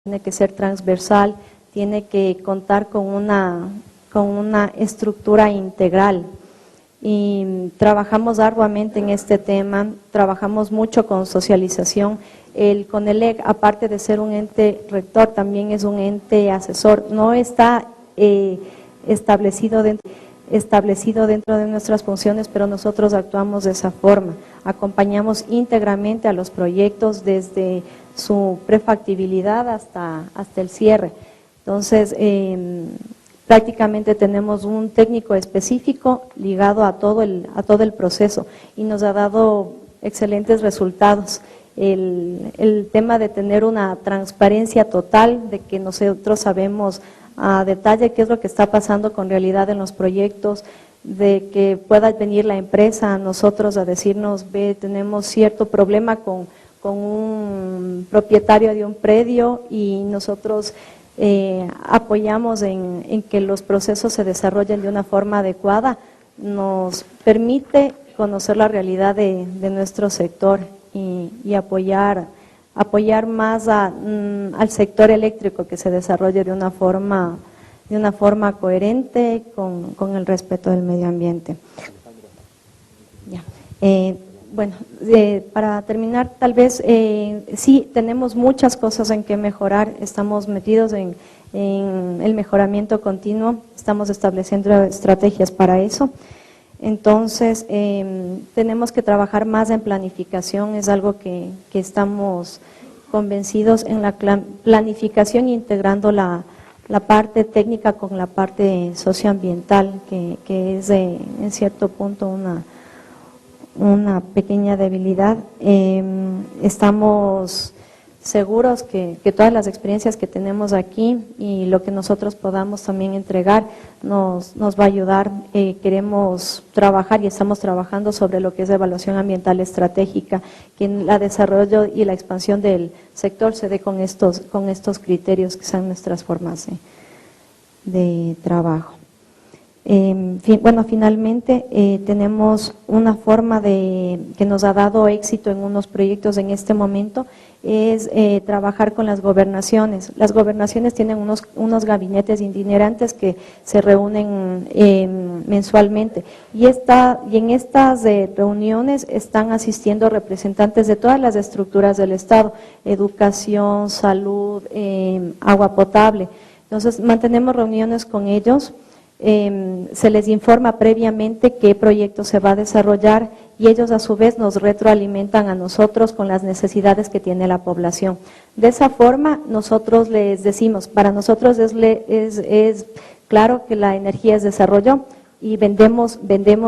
tiene que ser transversal, tiene que contar con una estructura integral. Y trabajamos arduamente en este tema, trabajamos mucho con socialización. El CONELEC, aparte de ser un ente rector, también es un ente asesor. No está establecido dentro de nuestras funciones, pero nosotros actuamos de esa forma. Acompañamos íntegramente a los proyectos desde su prefactibilidad hasta el cierre. Entonces, prácticamente tenemos un técnico específico ligado a todo el proceso y nos ha dado excelentes resultados. El tema de tener una transparencia total, de que nosotros sabemos a detalle qué es lo que está pasando con realidad en los proyectos, de que pueda venir la empresa a nosotros a decirnos, ve, tenemos cierto problema con un propietario de un predio y nosotros apoyamos en que los procesos se desarrollen de una forma adecuada, nos permite conocer la realidad de nuestro sector y apoyar más al sector eléctrico, que se desarrolle de una forma coherente con el respeto del medio ambiente. Ya. Bueno, para terminar, tal vez sí tenemos muchas cosas en que mejorar, estamos metidos en el mejoramiento continuo, estamos estableciendo estrategias para eso. Entonces, tenemos que trabajar más en planificación, es algo que estamos convencidos en la planificación, integrando la parte técnica con la parte socioambiental, que es en cierto punto una pequeña debilidad. Estamos seguros que todas las experiencias que tenemos aquí y lo que nosotros podamos también entregar nos va a ayudar. Queremos trabajar y estamos trabajando sobre lo que es evaluación ambiental estratégica, que en el desarrollo y la expansión del sector se dé con estos criterios que son nuestras formas de trabajo. Bueno, finalmente tenemos una forma que nos ha dado éxito en unos proyectos en este momento, es trabajar con las gobernaciones. Las gobernaciones tienen unos gabinetes itinerantes que se reúnen mensualmente y en estas reuniones están asistiendo representantes de todas las estructuras del Estado, educación, salud, agua potable. Entonces mantenemos reuniones con ellos. Se les informa previamente qué proyecto se va a desarrollar y ellos a su vez nos retroalimentan a nosotros con las necesidades que tiene la población. De esa forma nosotros les decimos, para nosotros es claro que la energía es desarrollo y vendemos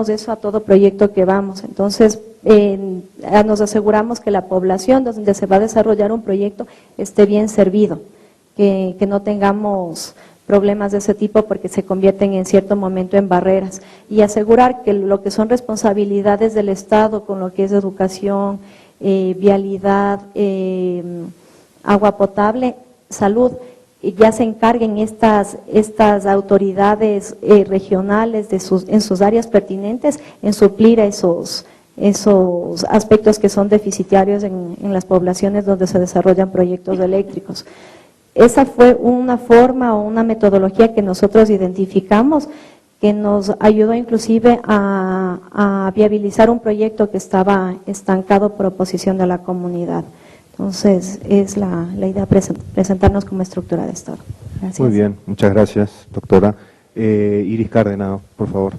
eso a todo proyecto que vamos. Entonces nos aseguramos que la población donde se va a desarrollar un proyecto esté bien servido, que no tengamos problemas de ese tipo porque se convierten en cierto momento en barreras, y asegurar que lo que son responsabilidades del Estado con lo que es educación, vialidad, agua potable, salud, ya se encarguen estas autoridades regionales en sus áreas pertinentes en suplir a esos aspectos que son deficitarios en las poblaciones donde se desarrollan proyectos eléctricos. Esa fue una forma o una metodología que nosotros identificamos que nos ayudó inclusive a viabilizar un proyecto que estaba estancado por oposición de la comunidad. Entonces, es la idea presentarnos como estructura de Estado. Gracias. Muy bien, muchas gracias, doctora. Iris Cárdenas, por favor.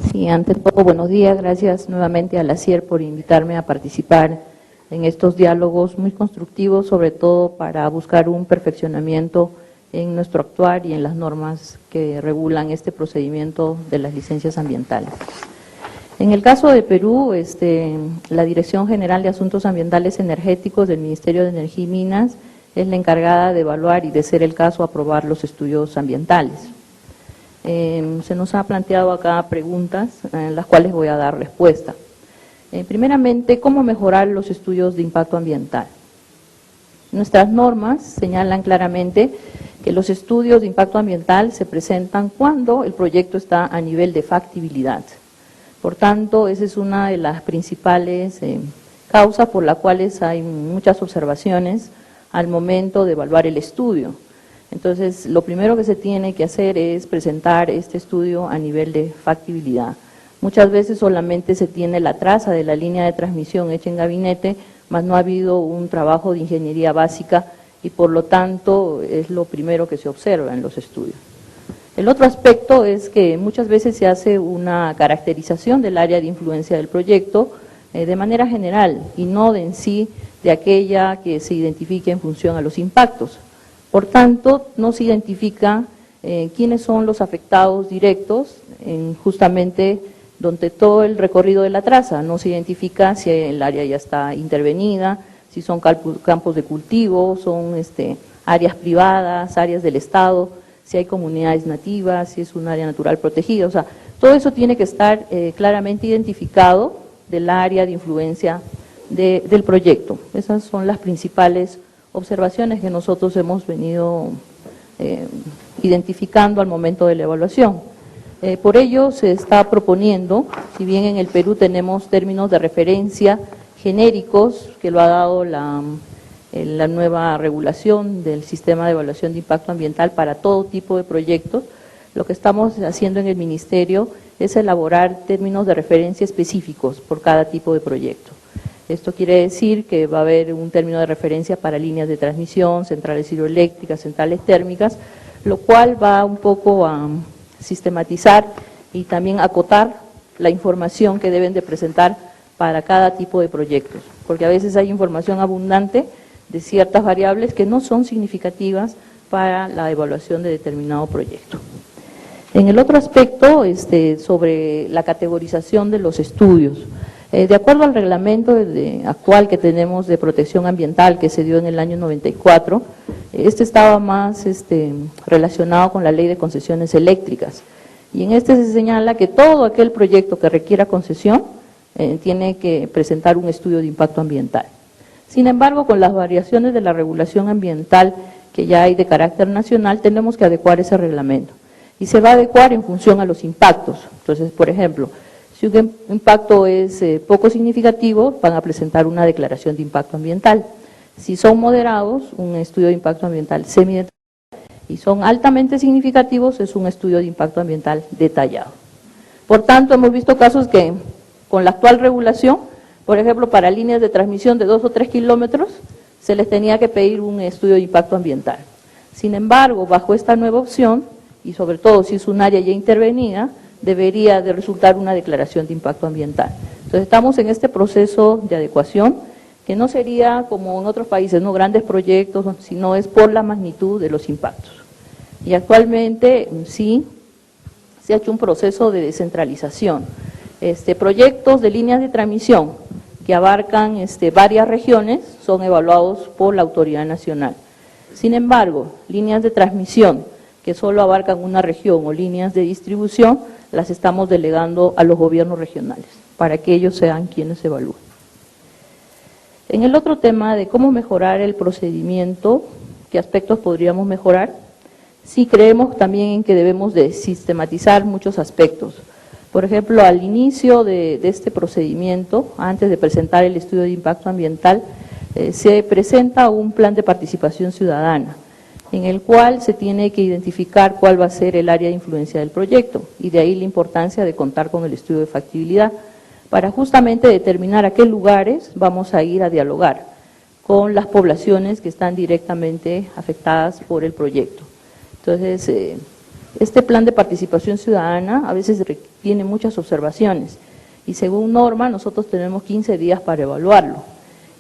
Sí, ante todo, buenos días. Gracias nuevamente a la CIER por invitarme a participar en estos diálogos muy constructivos, sobre todo para buscar un perfeccionamiento en nuestro actuar y en las normas que regulan este procedimiento de las licencias ambientales. En el caso de Perú, la Dirección General de Asuntos Ambientales Energéticos del Ministerio de Energía y Minas es la encargada de evaluar y, de ser el caso, aprobar los estudios ambientales. Se nos ha planteado acá preguntas, en las cuales voy a dar respuesta. Primeramente, ¿cómo mejorar los estudios de impacto ambiental? Nuestras normas señalan claramente que los estudios de impacto ambiental se presentan cuando el proyecto está a nivel de factibilidad. Por tanto, esa es una de las principales causas por las cuales hay muchas observaciones al momento de evaluar el estudio. Entonces, lo primero que se tiene que hacer es presentar este estudio a nivel de factibilidad. Muchas veces solamente se tiene la traza de la línea de transmisión hecha en gabinete, mas no ha habido un trabajo de ingeniería básica y por lo tanto es lo primero que se observa en los estudios. El otro aspecto es que muchas veces se hace una caracterización del área de influencia del proyecto de manera general y no de en sí de aquella que se identifique en función a los impactos. Por tanto, no se identifica quiénes son los afectados directos en justamente donde todo el recorrido de la traza, no se identifica si el área ya está intervenida, si son campos de cultivo, son áreas privadas, áreas del Estado, si hay comunidades nativas, si es un área natural protegida, o sea, todo eso tiene que estar claramente identificado del área de influencia del proyecto. Esas son las principales observaciones que nosotros hemos venido identificando al momento de la evaluación. Por ello se está proponiendo, si bien en el Perú tenemos términos de referencia genéricos que lo ha dado la nueva regulación del sistema de evaluación de impacto ambiental para todo tipo de proyectos, lo que estamos haciendo en el Ministerio es elaborar términos de referencia específicos por cada tipo de proyecto. Esto quiere decir que va a haber un término de referencia para líneas de transmisión, centrales hidroeléctricas, centrales térmicas, lo cual va un poco a sistematizar y también acotar la información que deben de presentar para cada tipo de proyectos, porque a veces hay información abundante de ciertas variables que no son significativas para la evaluación de determinado proyecto. En el otro aspecto, sobre la categorización de los estudios, de acuerdo al reglamento actual que tenemos de protección ambiental que se dio en el año 94, estaba más relacionado con la ley de concesiones eléctricas. Y en se señala que todo aquel proyecto que requiera concesión tiene que presentar un estudio de impacto ambiental. Sin embargo, con las variaciones de la regulación ambiental que ya hay de carácter nacional, tenemos que adecuar ese reglamento. Y se va a adecuar en función a los impactos. Entonces, por ejemplo, si un impacto es poco significativo, van a presentar una declaración de impacto ambiental. Si son moderados, un estudio de impacto ambiental semidetallado. Y son altamente significativos, es un estudio de impacto ambiental detallado. Por tanto, hemos visto casos que con la actual regulación, por ejemplo, para líneas de transmisión de 2 o 3 kilómetros, se les tenía que pedir un estudio de impacto ambiental. Sin embargo, bajo esta nueva opción, y sobre todo si es un área ya intervenida, debería de resultar una declaración de impacto ambiental. Entonces estamos en este proceso de adecuación, que no sería como en otros países, no grandes proyectos, sino es por la magnitud de los impactos. Y actualmente sí se ha hecho un proceso de descentralización. Proyectos de líneas de transmisión que abarcan varias regiones son evaluados por la autoridad nacional. Sin embargo, líneas de transmisión que solo abarcan una región o líneas de distribución, las estamos delegando a los gobiernos regionales, para que ellos sean quienes evalúen. En el otro tema de cómo mejorar el procedimiento, qué aspectos podríamos mejorar, sí creemos también en que debemos de sistematizar muchos aspectos. Por ejemplo, al inicio de este procedimiento, antes de presentar el estudio de impacto ambiental, se presenta un plan de participación ciudadana, en el cual se tiene que identificar cuál va a ser el área de influencia del proyecto, y de ahí la importancia de contar con el estudio de factibilidad, para justamente determinar a qué lugares vamos a ir a dialogar con las poblaciones que están directamente afectadas por el proyecto. Entonces, este plan de participación ciudadana a veces tiene muchas observaciones, y según norma nosotros tenemos 15 días para evaluarlo,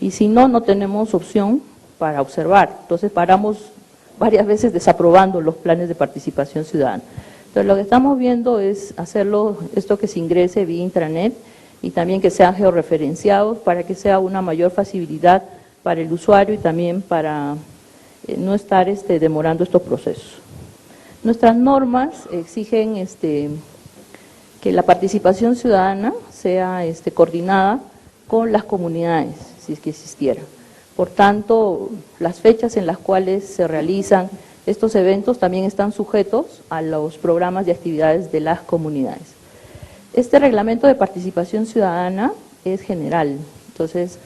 y si no, no tenemos opción para observar. Entonces paramos varias veces desaprobando los planes de participación ciudadana. Entonces lo que estamos viendo es hacerlo, esto que se ingrese vía intranet y también que sean georreferenciados para que sea una mayor facilidad para el usuario y también para no estar demorando estos procesos. Nuestras normas exigen que la participación ciudadana sea coordinada con las comunidades, si es que existiera. Por tanto, las fechas en las cuales se realizan estos eventos también están sujetos a los programas de actividades de las comunidades. Este reglamento de participación ciudadana es general, entonces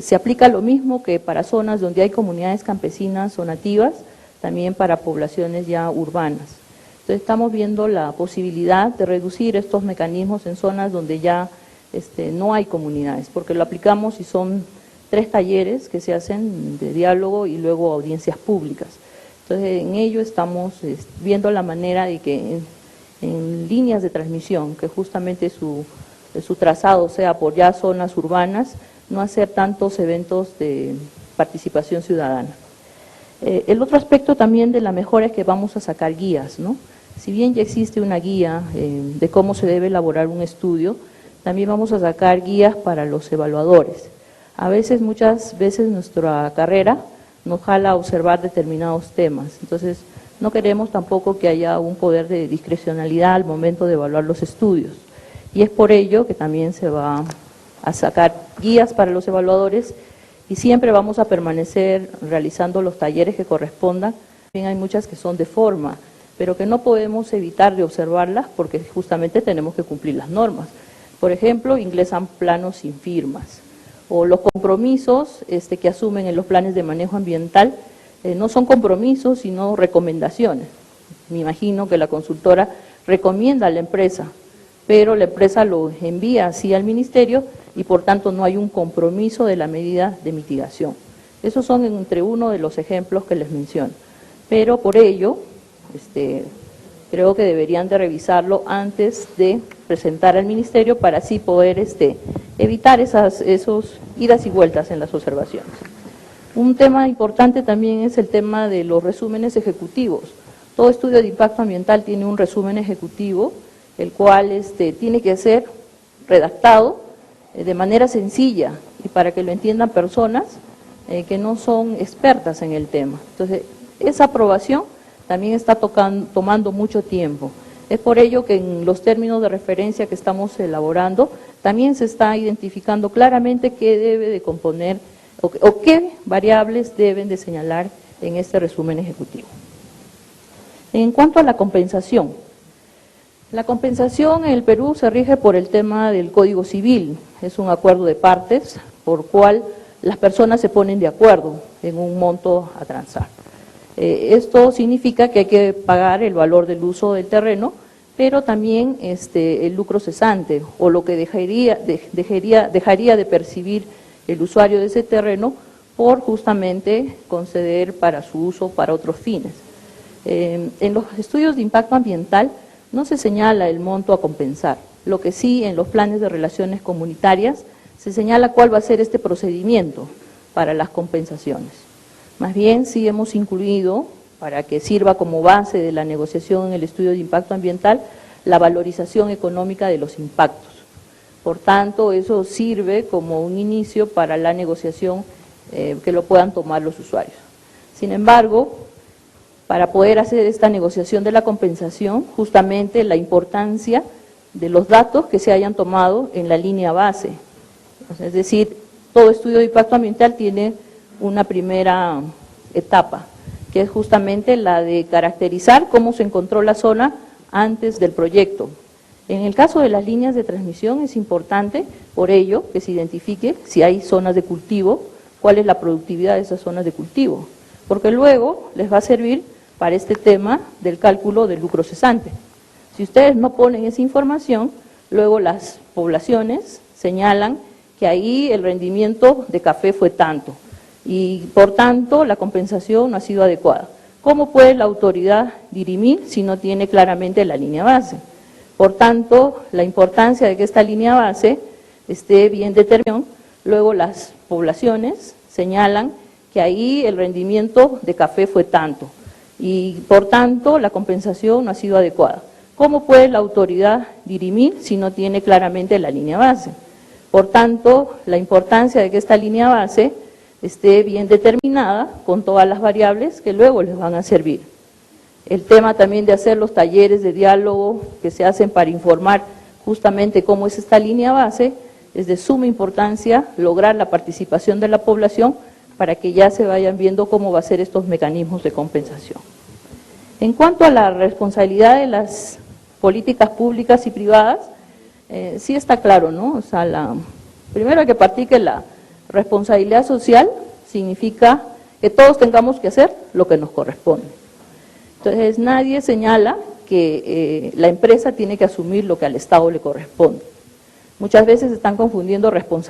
Se aplica lo mismo que para zonas donde hay comunidades campesinas o nativas, también para poblaciones ya urbanas. Entonces estamos viendo la posibilidad de reducir estos mecanismos en zonas donde ya no hay comunidades, porque lo aplicamos y son 3 talleres que se hacen de diálogo y luego audiencias públicas. Entonces en ello estamos viendo la manera de que en líneas de transmisión, que justamente su trazado sea por ya zonas urbanas, no hacer tantos eventos de participación ciudadana. El otro aspecto también de la mejora es que vamos a sacar guías, ¿no? Si bien ya existe una guía de cómo se debe elaborar un estudio, también vamos a sacar guías para los evaluadores. Muchas veces nuestra carrera nos jala a observar determinados temas, entonces no queremos tampoco que haya un poder de discrecionalidad al momento de evaluar los estudios. Y es por ello que también se va a sacar guías para los evaluadores y siempre vamos a permanecer realizando los talleres que correspondan. También hay muchas que son de forma, pero que no podemos evitar de observarlas porque justamente tenemos que cumplir las normas. Por ejemplo, ingresan planos sin firmas, o los compromisos que asumen en los planes de manejo ambiental no son compromisos, sino recomendaciones. Me imagino que la consultora recomienda a la empresa, pero la empresa lo envía así al ministerio y por tanto no hay un compromiso de la medida de mitigación. Esos son entre uno de los ejemplos que les menciono. Pero por ello, creo que deberían de revisarlo antes de presentar al ministerio para así poder evitar esos idas y vueltas en las observaciones. Un tema importante también es el tema de los resúmenes ejecutivos. Todo estudio de impacto ambiental tiene un resumen ejecutivo, el cual tiene que ser redactado de manera sencilla y para que lo entiendan personas que no son expertas en el tema. Entonces, esa aprobación también está tomando mucho tiempo. Es por ello que en los términos de referencia que estamos elaborando, también se está identificando claramente qué debe de componer o qué variables deben de señalar en este resumen ejecutivo. En cuanto a la compensación en el Perú se rige por el tema del Código Civil, es un acuerdo de partes por cual las personas se ponen de acuerdo en un monto a transar. Esto significa que hay que pagar el valor del uso del terreno, pero también el lucro cesante o lo que dejaría de percibir el usuario de ese terreno por justamente conceder para su uso para otros fines. En los estudios de impacto ambiental no se señala el monto a compensar, lo que sí en los planes de relaciones comunitarias se señala cuál va a ser este procedimiento para las compensaciones. Más bien sí hemos incluido, para que sirva como base de la negociación en el estudio de impacto ambiental, la valorización económica de los impactos. Por tanto, eso sirve como un inicio para la negociación que lo puedan tomar los usuarios. Sin embargo, para poder hacer esta negociación de la compensación, justamente la importancia de los datos que se hayan tomado en la línea base. Es decir, todo estudio de impacto ambiental tiene una primera etapa, que es justamente la de caracterizar cómo se encontró la zona antes del proyecto. En el caso de las líneas de transmisión es importante, por ello, que se identifique si hay zonas de cultivo, cuál es la productividad de esas zonas de cultivo, porque luego les va a servir para este tema del cálculo del lucro cesante. Si ustedes no ponen esa información, luego las poblaciones señalan que ahí el rendimiento de café fue tanto y por tanto la compensación no ha sido adecuada. ¿Cómo puede la autoridad dirimir si no tiene claramente la línea base? Por tanto, la importancia de que esta línea base esté bien determinada, luego las poblaciones señalan que ahí el rendimiento de café fue tanto y por tanto la compensación no ha sido adecuada. ¿Cómo puede la autoridad dirimir si no tiene claramente la línea base? Por tanto, la importancia de que esta línea base esté bien determinada con todas las variables que luego les van a servir. El tema también de hacer los talleres de diálogo que se hacen para informar justamente cómo es esta línea base, es de suma importancia lograr la participación de la población para que ya se vayan viendo cómo va a ser estos mecanismos de compensación. En cuanto a la responsabilidad de las políticas públicas y privadas, sí está claro, ¿no? O sea, primero hay que partir que la Responsabilidad social significa que todos tengamos que hacer lo que nos corresponde. Entonces, nadie señala que la empresa tiene que asumir lo que al Estado le corresponde. Muchas veces están confundiendo responsabilidad